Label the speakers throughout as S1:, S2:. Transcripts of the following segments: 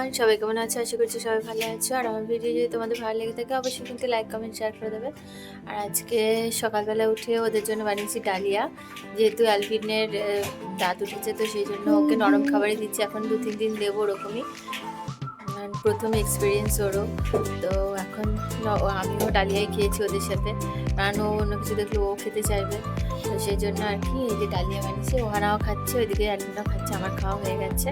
S1: Everyone, সবাই কেমন আছো? আশা করছি সবাই ভালো আছো। আর আমার ভিডিও যদি তোমাদের ভালো লেগে থাকে অবশ্যই কিন্তু লাইক কমেন্ট শেয়ার করে দেবে। আর আজকে সকালবেলা উঠে ওদের জন্য বানিয়েছি ডালিয়া। যেহেতু অ্যালভিনের দাঁত উঠেছে, তো সেই জন্য ওকে নরম খাবারই দিচ্ছি। এখন 2-3 দিন দেবো ওরকমই। প্রথম এক্সপিরিয়েন্স ওরও। তো এখন আমিও ডালিয়াই খেয়েছি ওদের সাথে, কারণ ও অন্য কিছু দেখলে ও খেতে চাইবে। তো সেই জন্য আর কি এই যে ডালিয়া বানিয়েছি, ওহানাও খাচ্ছে, ওইদিকে অ্যালভিনও খাচ্ছে, আমার খাওয়া হয়ে গেছে।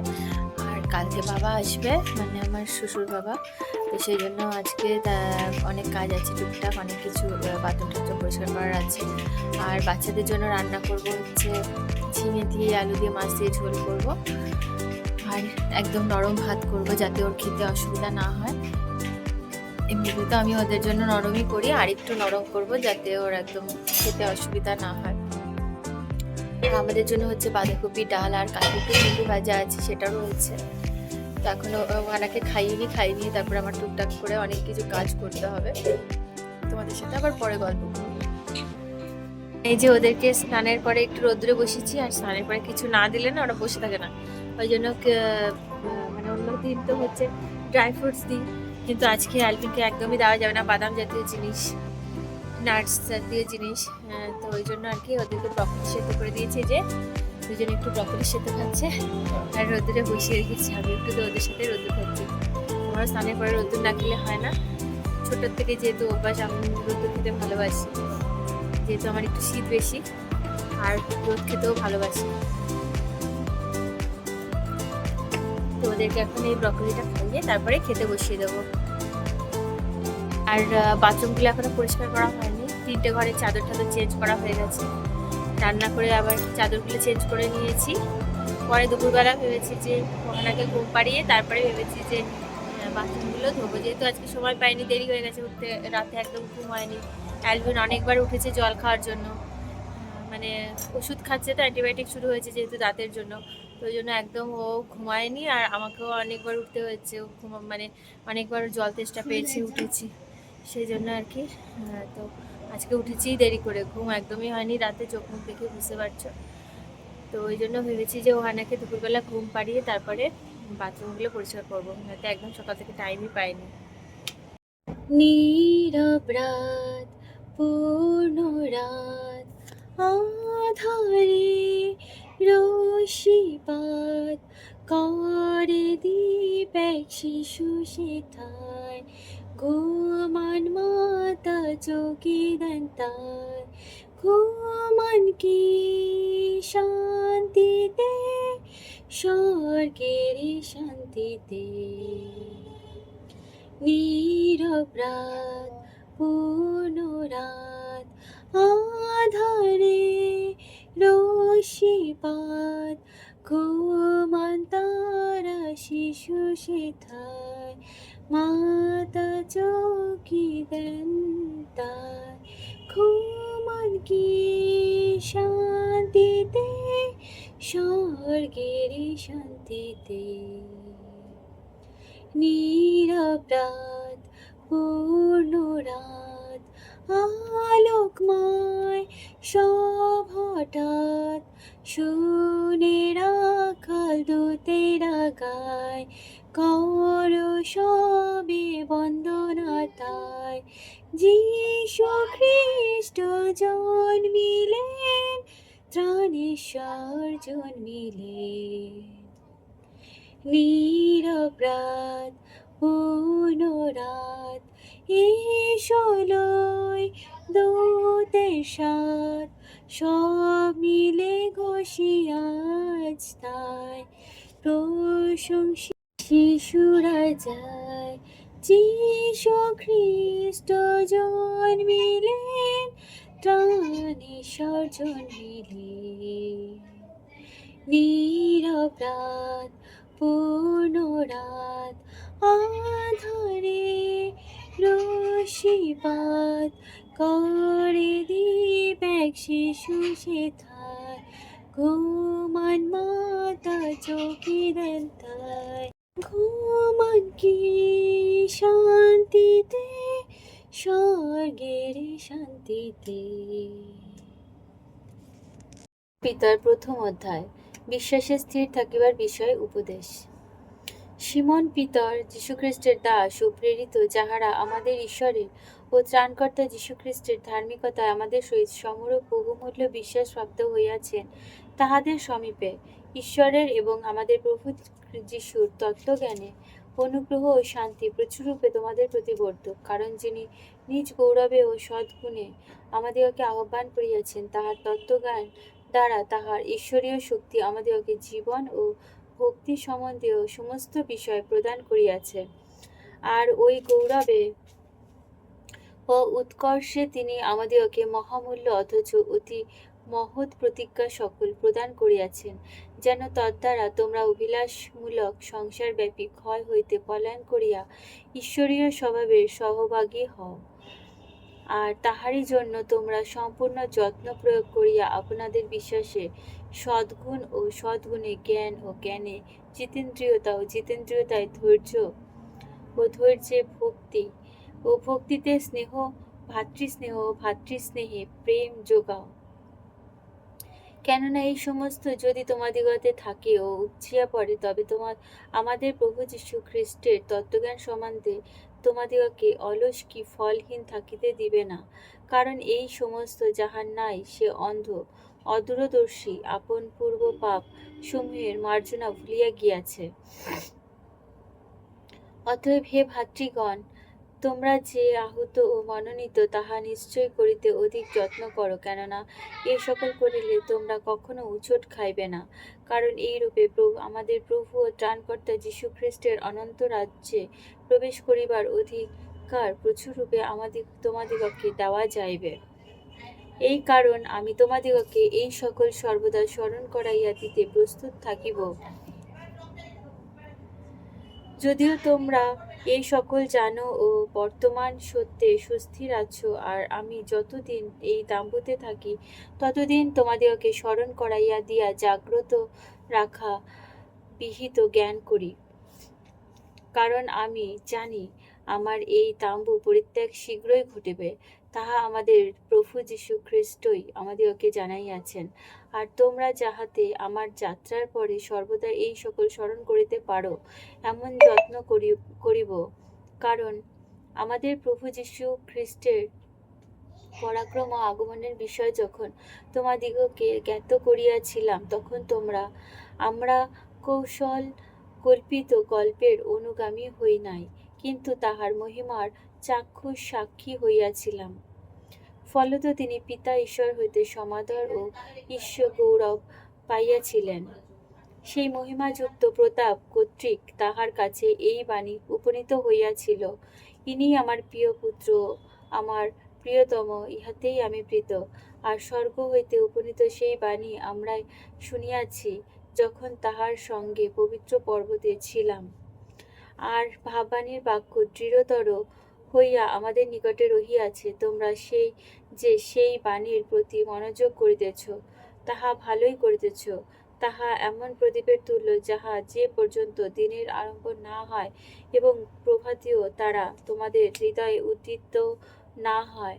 S1: আর কালকে বাবা আসবে, মানে আমার শ্বশুর বাবা। তো সেই জন্য আজকে অনেক কাজ আছে, টুকটাক অনেক কিছু বাথরুম টাথরুম পরিষ্কার করার আছে। আর বাচ্চাদের জন্য রান্না করব হচ্ছে ঝিঙে দিয়ে আলু দিয়ে মাছ দিয়ে ঝোল করব। আর একদম নরম ভাত করব, যাতে ওর খেতে অসুবিধা না হয়। এমনিতে তো আমি ওদের জন্য নরমই করি, আর একটু নরম করব যাতে ওর একদম খেতে অসুবিধা না হয়। আর আমাদের জন্য হচ্ছে বাঁধাকপি ডাল আর কালকে ভেন্ডি ভাজা আছে, সেটাও রয়েছে। তো এখনো ওনাকে খাইয়ে তারপর আমার টুকটাক করে অনেক কিছু কাজ করতে হবে। তোমাদের সাথে আবার পরে গল্প করব। এই যে ওদেরকে স্নানের পরে একটু রোদ্রে বসেছি, আর স্নানের পরে কিছু না দিলে না ওরা বসে থাকে না। ওই জন্য মানে অন্য দিন তো হচ্ছে ড্রাই ফ্রুটস দিই, কিন্তু আজকে অ্যালভিনকে একদমই দেওয়া যাবে না বাদাম জাতীয় জিনিস, নাটস জাতীয় জিনিস। তো ওই জন্য আর কি ওদেরকে ব্রকলি সেদ্ধ করে দিয়েছি, যে দুজনে একটু ব্রকলি সেদ্ধ খাচ্ছে। আর রোদ্রে বসিয়ে রেখেছি, আমি একটু তো ওদের সাথে রোদ্রে খাচ্ছি। আমার স্নানের পরে রোদ্দুর না খেলে হয় না। ছোটোর থেকে যেহেতু অভ্যাস, আমি রোদ্দুর খেতে ভালোবাসি, যেহেতু আমার একটু শীত বেশি, আর রোদ খেতেও ভালোবাসি। তো ওদেরকে এখন এই ব্রকলিটা খাইয়ে তারপরে খেতে বসিয়ে দেবো। আর বাথরুমগুলো এখনো পরিষ্কার করা হয়নি, 3টে ঘরে চাদর টাদর চেঞ্জ করা হয়ে গেছে। রান্না করে আবার চাদরগুলো চেঞ্জ করে নিয়েছি। পরে দুপুরবেলা ভেবেছি যে ওখানাকে ঘুম পাড়িয়ে তারপরে ভেবেছি যে বাথরুমগুলো ধোবো, যেহেতু আজকে সময় পাইনি, দেরি হয়ে গেছে উঠতে, রাতে একদম ঘুম হয়নি। অ্যালভিন অনেকবার উঠেছে জল খাওয়ার জন্য, মানে ওষুধ খাচ্ছে, তো অ্যান্টিবায়োটিক শুরু হয়েছে যেহেতু দাঁতের জন্য। তো ওই জন্য একদম ও ঘুমায়নি, আর আমাকেও অনেকবার উঠতে হয়েছে। ও মানে অনেকবার জল তেষ্টা পেয়েছি, উঠেছি, সেই জন্য আর কি। তো আজকে উঠেছি দেরি করে, ঘুম একদমই হয়নি রাতে, চোখ মুখ দেখে বুঝতে পারছো। তো ওই জন্য ভেবেছি যে ওহানাকে দুপুরবেলা ঘুম পাড়িয়ে তারপরে বাথরুমগুলো পরিষ্কার করবো, যাতে একদম সকাল থেকে টাইমই পাইনি। নীরব রাত, পূর্ণ রাত, আধারে রশিপাত করে দীপ এক শিশু সেথায়, ঘুমান মাতা চোখে দেন তার, ঘুমান কি শান্তিতে, স্বর্গের শান্তিতে। নীরব রাত, পূর্ণ রাত, আধারে রশিপাত, ঘুমান তারা শিশু সেথায়, মাতা চোখে দেন তার, ঘুমান কি শান্তিতে, স্বর্গের শান্তিতে। নীরব রাত, পূর্ণ রাত, আলোকময় সব হঠাৎ, শুনে রাখাল দূতেরা গায়, কর সবে বন্দনা তাই, যীশু খ্রিস্ট জন্মিলেন, ত্রাণেশ্বর জন্মিলেন। নীরব রাত, পূর্ণ রাত, এসো লই দূতের সাথ, সব মিলে ঘোষি আজ তাই, প্রশংসি শিশুরা যায়, যীশু খ্রিস্ট জন্মিলেন, ত্রাণেশ্বর জন্মিলেন। নীরব রাত, পূর্ণ রাত, আধারে রশিপাত করে দীপ এক শিশু সেথায়, ঘুমান মাতা চোখে দেন তাই, ঘুমান কি শান্তিতে, স্বর্গের শান্তিতে। পিতার প্রথম অধ্যায়, বিশ্বাসে স্থির থাকিবার বিষয়ে উপদেশ। সিমন পিতর যীশুখ্রিস্টের দাস ও প্রেরিত, যাহারা আমাদের ঈশ্বরের ও ত্রাণকর্তা যীশুখ্রিস্টের ধার্মিকতায় আমাদের সহিত সমরূপ বহুমূল্য বিশ্বাস প্রাপ্ত হইয়াছেন, তাহাদের সমীপে ঈশ্বরের এবং আমাদের প্রভু যীশুর তত্ত্বজ্ঞানে অনুগ্রহ ও শান্তি প্রচুররূপে তোমাদের প্রতি বর্ধক। কারণ যিনি নিজ গৌরবে ও সদ্গুণে আমাদিগকে আহ্বান করিয়াছেন, তাহার তত্ত্বজ্ঞান দ্বারা তাহার ঈশ্বরীয় শক্তি আমাদিগকে জীবন ও ভক্তি সম্বন্ধীয় সমস্ত বিষয় প্রদান করিয়াছে। আর ওই গৌরবে ও উৎকর্ষে তিনি আমাদিগকে মহামূল্য অথচ অতি মহৎ প্রতিজ্ঞা সকল প্রদান করিয়াছেন, যেন তদ্বারা তোমরা অভিলাষমূলক সংসারব্যাপী ক্ষয় হইতে পলায়ন করিয়া ঈশ্বরীয় স্বভাবের সহভাগী হও। আর তাহারই জন্য তোমরা সম্পূর্ণ যত্ন প্রয়োগ করিয়া আপনাদের বিশ্বাসে সদ্গুণ ও সদ্গুণে জ্ঞান ও জ্ঞানে জিতেন্দ্রিয়তা ও জিতেন্দ্রিয়তায় ধৈর্য ও ধৈর্যে ভক্তি ও ভক্তিতে স্নেহ, ভাতৃস্নেহ ও ভাতৃস্নেহে প্রেম যোগাও। কেননা এই সমস্ত যদি তোমাদিগতে থাকে ও উপজিয়া পড়ে, তবে আমাদের প্রভু যীশু খ্রিস্টের তত্ত্বজ্ঞান সম্বন্ধে তোমাদিগকে অলস কি ফলহীন থাকিতে দিবে না। কারণ এই সমস্ত যাহার নাই, সে অন্ধ, অদূরদর্শী, আপন পূর্ব পাপ সমূহের মার্জনা ভুলিয়া গিয়াছে। অতএব হে ভাতৃগণ, তোমরা যে আহত ও মনোনীত, তাহা নিশ্চয় করিতে অধিক যত্ন করো, কেননা এ সকল করিলে তোমরা কখনো উচট খাইবে না। কারণ এইরূপে আমাদের প্রভু ও ত্রাণকর্তা যীশু খ্রিস্টের অনন্ত রাজ্যে প্রবেশ করিবার অধিকার প্রচুররূপে তোমাদিগকে দেওয়া যাইবে। এই কারণ আমি তোমাদিগকে এই সকল সর্বদা স্মরণ করাইয়া দিতে প্রস্তুত থাকিব। যদিও তোমরা এই সকল জানো ও বর্তমান সত্যে সুস্থির আছো, আর আমি যতদিন এই দাম্পত্যে থাকি ততদিন তোমাদিগকে স্মরণ করাইয়া দিয়া জাগ্রত রাখা বিহিত জ্ঞান করি। কারণ আমি জানি আমার এই তাম্বু পরিত্যাগ শীঘ্রই ঘটিবে, তাহা আমাদের প্রভু যীশু খ্রিস্টই আমাদিগকে জানাইয়াছেন। আর তোমরা যাহাতে আমার যাত্রার পরে সর্বদা এই সকল স্মরণ করিতে পারো, এমন যত্ন করিব। কারণ আমাদের প্রভু যীশু খ্রিস্টের পরাক্রম ও আগমনের বিষয় যখন তোমাদিগকে জ্ঞাত করিয়াছিলাম, তখন আমরা কৌশল কল্পিত গল্পের অনুগামী হই নাই, কিন্তু তাহার মহিমার চাক্ষুষ সাক্ষী হইয়াছিলাম। ফলত তিনি পিতা ঈশ্বর হইতে সমাদর ও ঈশ্বর গৌরব পাইয়াছিলেন। সেই মহিমাযুক্ত প্রতাপ কর্তৃক তাহার কাছে এই বাণী উপনীত হইয়াছিল, ইনি আমার প্রিয় পুত্র, আমার প্রিয়তম, ইহাতেই আমি প্রীত। আর স্বর্গ হইতে উপনীত সেই বাণী আমরা শুনিয়াছি, যখন তাহার সঙ্গে পবিত্র পর্বতে ছিলাম। আর ভাববাণীর বাক্য দৃঢ়তর হইয়া আমাদের নিকটে রহিয়াছে। তোমরা সেই বাণীর প্রতি মনোযোগ করিতেছ, তাহা ভালোই করিতেছ। তাহা এমন প্রদীপের তুল্য, যাহা যে পর্যন্ত দিনের আরম্ভ না হয় এবং প্রভাতীয় তারা তোমাদের হৃদয়ে উদ্দীপ্ত না হয়,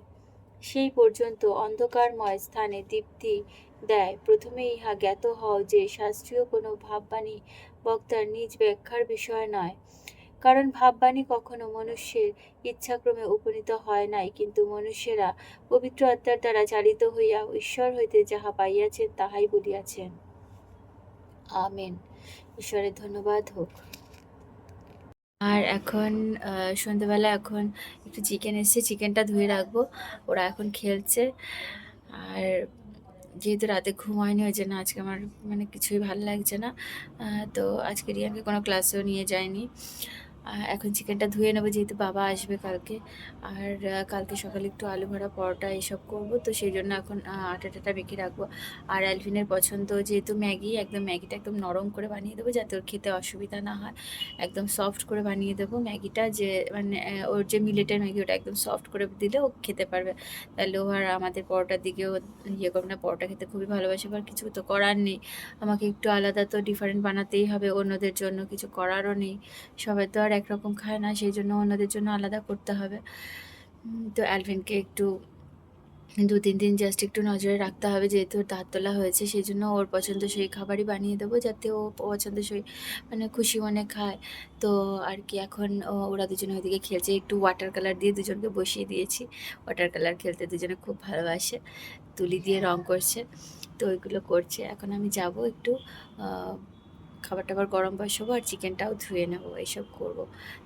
S1: সেই পর্যন্ত অন্ধকারময় স্থানে দীপ্তি দেয়। প্রথমে ইহা জ্ঞাত হও যে শাস্ত্রীয় কোনো ভাববাণী বক্তার নিজ ব্যাখ্যার বিষয় নয়। কারণ ভাববাণী কখনো মনুষ্যের ইচ্ছাক্রমে উপনীত হয় নাই, কিন্তু মনুষ্যেরা পবিত্র আত্মার দ্বারা চালিত হইয়া ঈশ্বর হইতে যাহা পাইয়াছেন, তাহাই বলিয়াছেন। আমেন। ঈশ্বরের ধন্যবাদ হোক। আর এখন সন্ধ্যেবেলা এখন একটু চিকেন এসছে, চিকেনটা ধুয়ে রাখবো। ওরা এখন খেলছে। আর যেহেতু রাতে ঘুম হয়নি, ওই জন্য আজকে আমার মানে কিছুই ভালো লাগছে না। তো আজকে রিয়ানকে কোনো ক্লাসেও নিয়ে যায়নি। এখন চিকেনটা ধুয়ে নেবো, যেহেতু বাবা আসবে কালকে। আর কালকে সকালে একটু আলু ভরা পরোটা এসব করবো, তো সেই জন্য এখন আটাটা মেখে রাখবো। আর অ্যালভিনের পছন্দ যেহেতু ম্যাগি, একদম ম্যাগিটা একদম নরম করে বানিয়ে দেবো, যাতে ওর খেতে অসুবিধা না হয়। একদম সফট করে বানিয়ে দেবো ম্যাগিটা, যে মানে ওর যে মিলেটের ম্যাগি, ওটা একদম সফট করে দিলে ও খেতে পারবে। তাহলে ও আর আমাদের পরোটার দিকেও ইয়ে করবে না। পরোটা খেতে খুবই ভালোবাসে, আর কিছু তো করার নেই, আমাকে একটু আলাদা তো ডিফারেন্ট বানাতেই হবে অন্যদের জন্য, কিছু করারও নেই। সবাই তো আর একরকম খায় না, সেই জন্য অন্যদের জন্য আলাদা করতে হবে। তো অ্যালভিনকে একটু 2-3 দিন জাস্ট একটু নজরে রাখতে হবে, যেহেতু ওর দাঁত তোলা হয়েছে। সেজন্য ওর পছন্দসই খাবারই বানিয়ে দেবো, যাতে ও পছন্দসই মানে খুশি মনে খায়। তো আর কি এখন ওরা দুজনে ওইদিকে খেলছে। একটু ওয়াটার কালার দিয়ে দুজনকে বসিয়ে দিয়েছি। ওয়াটার কালার খেলতে দুজনে খুব ভালোবাসে। তুলি দিয়ে রং করছে। তো ওইগুলো করছে। এখন আমি যাব একটু আ খাবার-টাবার গরম বসাবো আর চিকেনটাও ধুয়ে নেবো। এসব করব।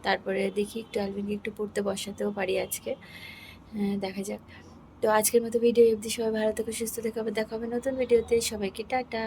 S1: তারপরে দেখি একটু আলভিনকে একটু পড়তে বসাতেও পারি আজকে। দেখা যাক। তো আজকের মতো ভিডিও অবধি। সবাই ভালো থেকো, সুস্থ থেকো। আবার দেখা হবে নতুন ভিডিওতে। সবাইকে টাটা।